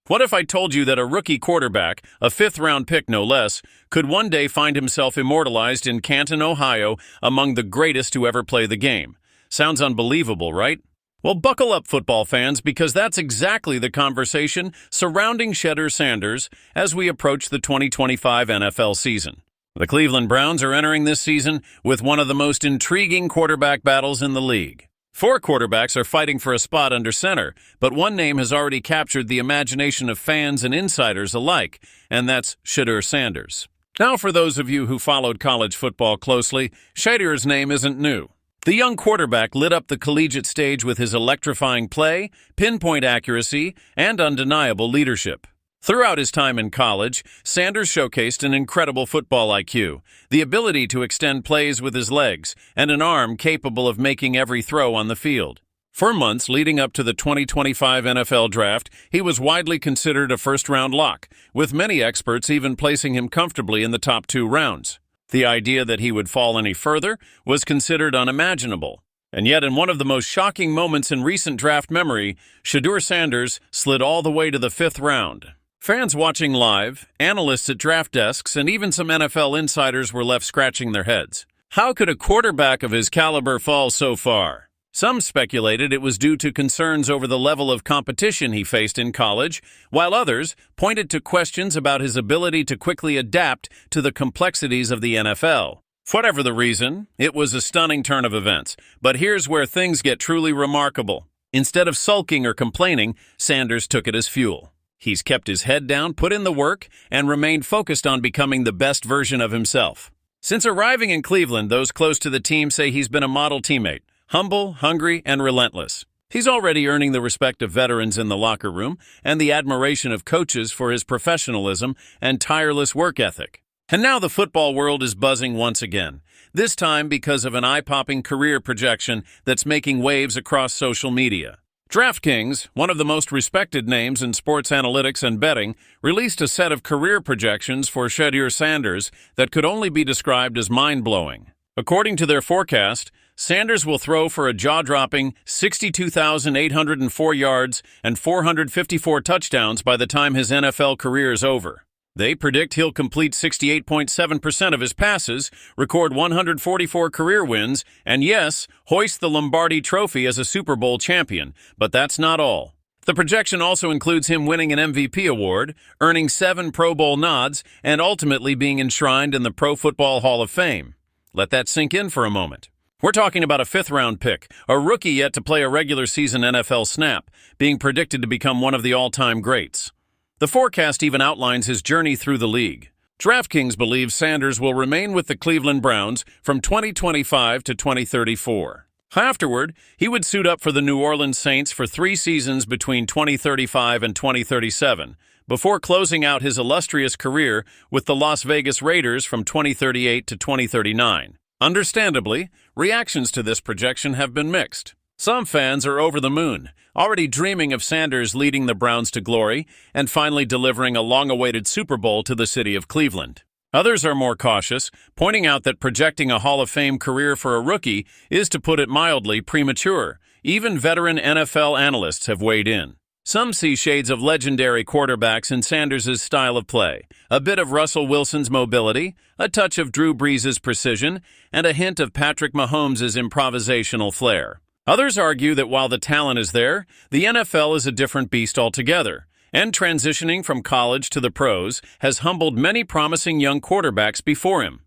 What if I told you that a rookie quarterback, a fifth-round pick no less, could one day find himself immortalized in Canton, Ohio, among the greatest to ever play the game? Sounds unbelievable, right? Well, buckle up, football fans, because that's exactly the conversation surrounding Shedeur Sanders as we approach the 2025 NFL season. The Cleveland Browns are entering this season with one of the most intriguing quarterback battles in the league. Four quarterbacks are fighting for a spot under center, but one name has already captured the imagination of fans and insiders alike, and that's Shedeur Sanders. Now, for those of you who followed college football closely, Shedeur's name isn't new. The young quarterback lit up the collegiate stage with his electrifying play, pinpoint accuracy, and undeniable leadership. Throughout his time in college, Sanders showcased an incredible football IQ, the ability to extend plays with his legs, and an arm capable of making every throw on the field. For months leading up to the 2025 NFL Draft, he was widely considered a first-round lock, with many experts even placing him comfortably in the top 2 rounds. The idea that he would fall any further was considered unimaginable. And yet, in one of the most shocking moments in recent draft memory, Shedeur Sanders slid all the way to the 5th round. Fans watching live, analysts at draft desks, and even some NFL insiders were left scratching their heads. How could a quarterback of his caliber fall so far? Some speculated it was due to concerns over the level of competition he faced in college, while others pointed to questions about his ability to quickly adapt to the complexities of the NFL. Whatever the reason, it was a stunning turn of events. But here's where things get truly remarkable. Instead of sulking or complaining, Sanders took it as fuel. He's kept his head down, put in the work, and remained focused on becoming the best version of himself. Since arriving in Cleveland, those close to the team say he's been a model teammate, humble, hungry, and relentless. He's already earning the respect of veterans in the locker room and the admiration of coaches for his professionalism and tireless work ethic. And now the football world is buzzing once again, this time because of an eye-popping career projection that's making waves across social media. DraftKings, one of the most respected names in sports analytics and betting, released a set of career projections for Shedeur Sanders that could only be described as mind-blowing. According to their forecast, Sanders will throw for a jaw-dropping 62,804 yards and 454 touchdowns by the time his NFL career is over. They predict he'll complete 68.7% of his passes, record 144 career wins, and yes, hoist the Lombardi Trophy as a Super Bowl champion. But that's not all. The projection also includes him winning an MVP award, earning 7 Pro Bowl nods, and ultimately being enshrined in the Pro Football Hall of Fame. Let that sink in for a moment. We're talking about a 5th-round pick, a rookie yet to play a regular season NFL snap, being predicted to become one of the all-time greats. The forecast even outlines his journey through the league. DraftKings believes Sanders will remain with the Cleveland Browns from 2025 to 2034. Afterward, he would suit up for the New Orleans Saints for 3 seasons between 2035 and 2037, before closing out his illustrious career with the Las Vegas Raiders from 2038 to 2039. Understandably, reactions to this projection have been mixed. Some fans are over the moon, already dreaming of Sanders leading the Browns to glory and finally delivering a long-awaited Super Bowl to the city of Cleveland. Others are more cautious, pointing out that projecting a Hall of Fame career for a rookie is, to put it mildly, premature. Even veteran NFL analysts have weighed in. Some see shades of legendary quarterbacks in Sanders' style of play, a bit of Russell Wilson's mobility, a touch of Drew Brees' precision, and a hint of Patrick Mahomes' improvisational flair. Others argue that while the talent is there, the NFL is a different beast altogether, and transitioning from college to the pros has humbled many promising young quarterbacks before him.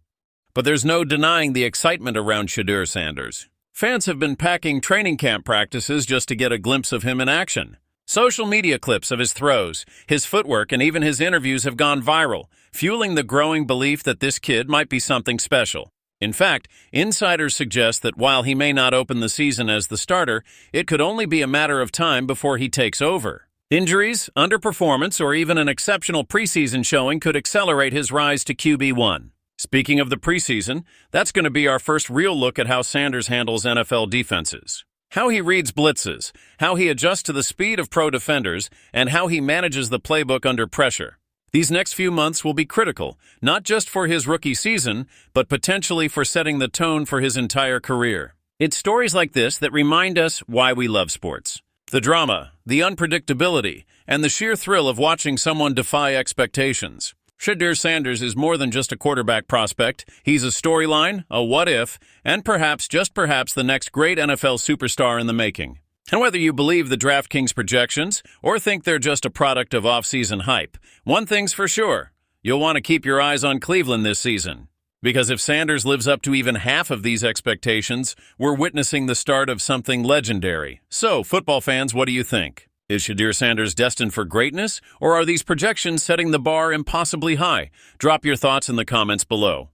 But there's no denying the excitement around Shedeur Sanders. Fans have been packing training camp practices just to get a glimpse of him in action. Social media clips of his throws, his footwork, and even his interviews have gone viral, fueling the growing belief that this kid might be something special. In fact, insiders suggest that while he may not open the season as the starter, it could only be a matter of time before he takes over. Injuries, underperformance, or even an exceptional preseason showing could accelerate his rise to QB1. Speaking of the preseason, that's going to be our first real look at how Sanders handles NFL defenses. How he reads blitzes, how he adjusts to the speed of pro defenders, and how he manages the playbook under pressure. These next few months will be critical, not just for his rookie season, but potentially for setting the tone for his entire career. It's stories like this that remind us why we love sports. The drama, the unpredictability, and the sheer thrill of watching someone defy expectations. Shedeur Sanders is more than just a quarterback prospect. He's a storyline, a what-if, and perhaps, just perhaps, the next great NFL superstar in the making. And whether you believe the DraftKings projections or think they're just a product of offseason hype, one thing's for sure, you'll want to keep your eyes on Cleveland this season. Because if Sanders lives up to even half of these expectations, we're witnessing the start of something legendary. So, football fans, what do you think? Is Shedeur Sanders destined for greatness, or are these projections setting the bar impossibly high? Drop your thoughts in the comments below.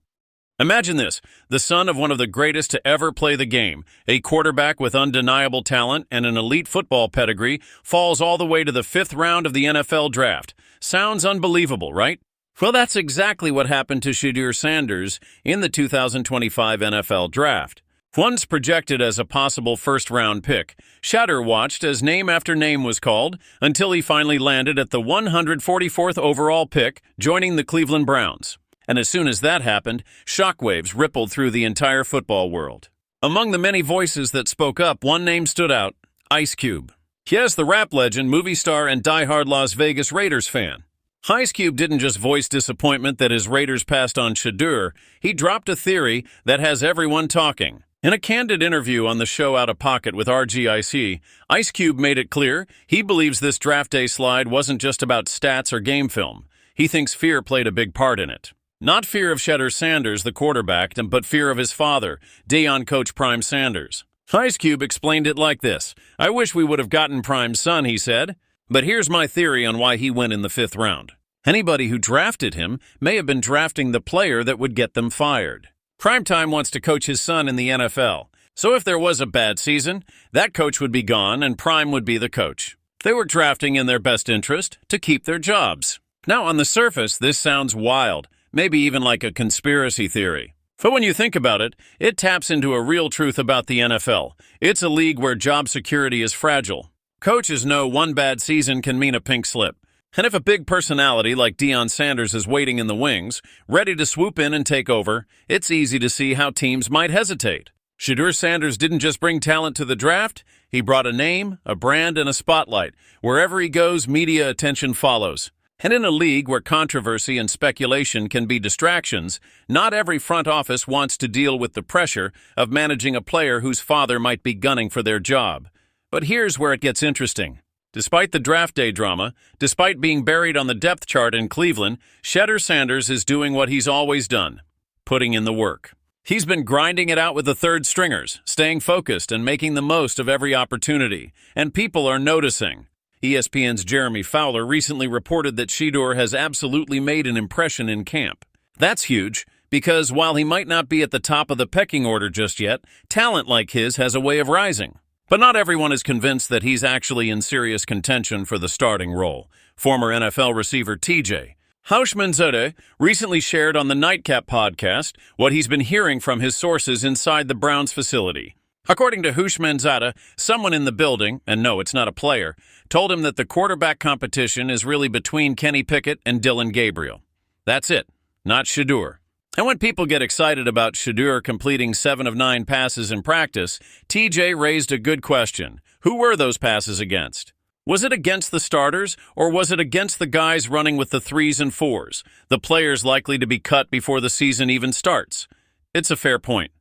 Imagine this, the son of one of the greatest to ever play the game, a quarterback with undeniable talent and an elite football pedigree, falls all the way to the 5th round of the NFL draft. Sounds unbelievable, right? Well, that's exactly what happened to Shedeur Sanders in the 2025 NFL Draft. Once projected as a possible first-round pick, Shedeur watched as name after name was called until he finally landed at the 144th overall pick, joining the Cleveland Browns. And as soon as that happened, shockwaves rippled through the entire football world. Among the many voices that spoke up, one name stood out, Ice Cube. Yes, the rap legend, movie star, and diehard Las Vegas Raiders fan. Ice Cube didn't just voice disappointment that his Raiders passed on Shedeur, he dropped a theory that has everyone talking. In a candid interview on the show Out of Pocket with RGIC, Ice Cube made it clear he believes this draft day slide wasn't just about stats or game film. He thinks fear played a big part in it. Not fear of Shedeur Sanders, the quarterback, but fear of his father, Deion coach Prime Sanders. Ice Cube explained it like this. I wish we would have gotten Prime's son, he said. But here's my theory on why he went in the 5th round. Anybody who drafted him may have been drafting the player that would get them fired. Primetime wants to coach his son in the NFL. So if there was a bad season, that coach would be gone and Prime would be the coach. They were drafting in their best interest to keep their jobs. Now, on the surface, this sounds wild, maybe even like a conspiracy theory. But when you think about it, it taps into a real truth about the NFL. It's a league where job security is fragile. Coaches know one bad season can mean a pink slip. And if a big personality like Deion Sanders is waiting in the wings, ready to swoop in and take over, it's easy to see how teams might hesitate. Shedeur Sanders didn't just bring talent to the draft, he brought a name, a brand, and a spotlight. Wherever he goes, media attention follows. And in a league where controversy and speculation can be distractions, not every front office wants to deal with the pressure of managing a player whose father might be gunning for their job. But here's where it gets interesting. Despite the draft day drama, despite being buried on the depth chart in Cleveland, Shedeur Sanders is doing what he's always done, putting in the work. He's been grinding it out with the third stringers, staying focused and making the most of every opportunity. And people are noticing. ESPN's Jeremy Fowler recently reported that Shedeur has absolutely made an impression in camp. That's huge, because while he might not be at the top of the pecking order just yet, talent like his has a way of rising. But not everyone is convinced that he's actually in serious contention for the starting role. Former NFL receiver TJ Houshmandzadeh recently shared on the Nightcap podcast what he's been hearing from his sources inside the Browns facility. According to Houshmandzadeh, someone in the building, and no, it's not a player, told him that the quarterback competition is really between Kenny Pickett and Dylan Gabriel. That's it, not Shedeur. And when people get excited about Shedeur completing 7 of 9 passes in practice, TJ raised a good question. Who were those passes against? Was it against the starters, or was it against the guys running with the 3s and 4s, the players likely to be cut before the season even starts? It's a fair point.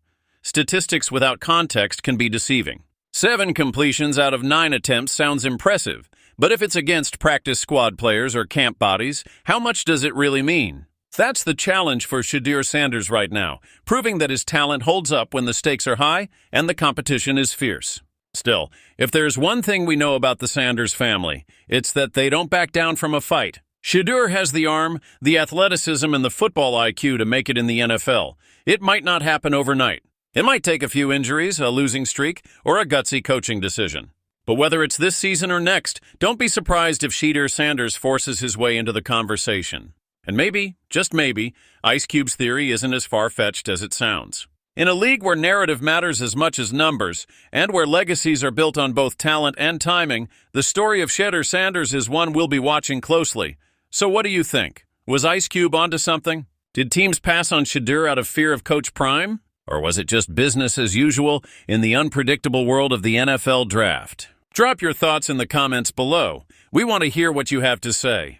Statistics without context can be deceiving. 7 completions out of 9 attempts sounds impressive, but if it's against practice squad players or camp bodies, how much does it really mean? That's the challenge for Shedeur Sanders right now, proving that his talent holds up when the stakes are high and the competition is fierce. Still, if there's one thing we know about the Sanders family, it's that they don't back down from a fight. Shedeur has the arm, the athleticism, and the football IQ to make it in the NFL. It might not happen overnight. It might take a few injuries, a losing streak, or a gutsy coaching decision. But whether it's this season or next, don't be surprised if Shedeur Sanders forces his way into the conversation. And maybe, just maybe, Ice Cube's theory isn't as far-fetched as it sounds. In a league where narrative matters as much as numbers, and where legacies are built on both talent and timing, the story of Shedeur Sanders is one we'll be watching closely. So what do you think? Was Ice Cube onto something? Did teams pass on Shedeur out of fear of Coach Prime? Or was it just business as usual in the unpredictable world of the NFL draft? Drop your thoughts in the comments below. We want to hear what you have to say.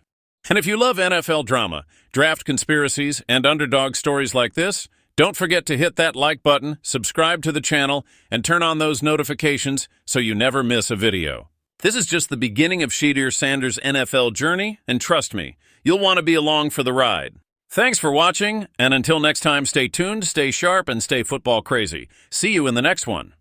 And if you love NFL drama, draft conspiracies, and underdog stories like this, don't forget to hit that like button, subscribe to the channel, and turn on those notifications so you never miss a video. This is just the beginning of Shedeur Sanders' NFL journey, and trust me, you'll want to be along for the ride. Thanks for watching, and until next time, stay tuned, stay sharp, and stay football crazy. See you in the next one.